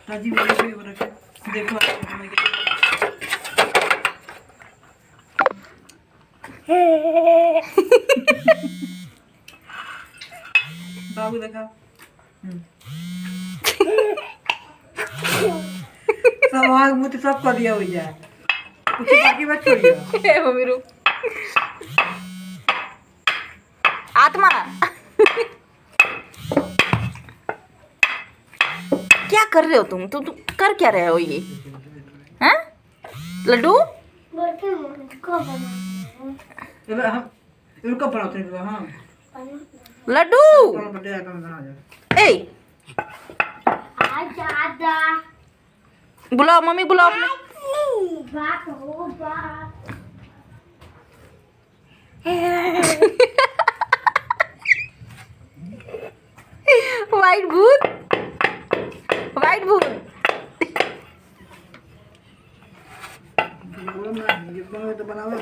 हाँ जी मेरे भी हो रखे देखो बाबू देखा सब आग मुझे सब कर दिया हुई है कुछ बाकी मत छोड़िए मम्मी रुक। आत्मा क्या कर रहे हो तुम कर क्या रहे हो ये? हैं लड्डू? हम इनको बनाते हैं हाँ लड्डू ए बुलाओ मम्मी बुलाओ अपने। वाइट भूत वाइट भूत ये तो बनावे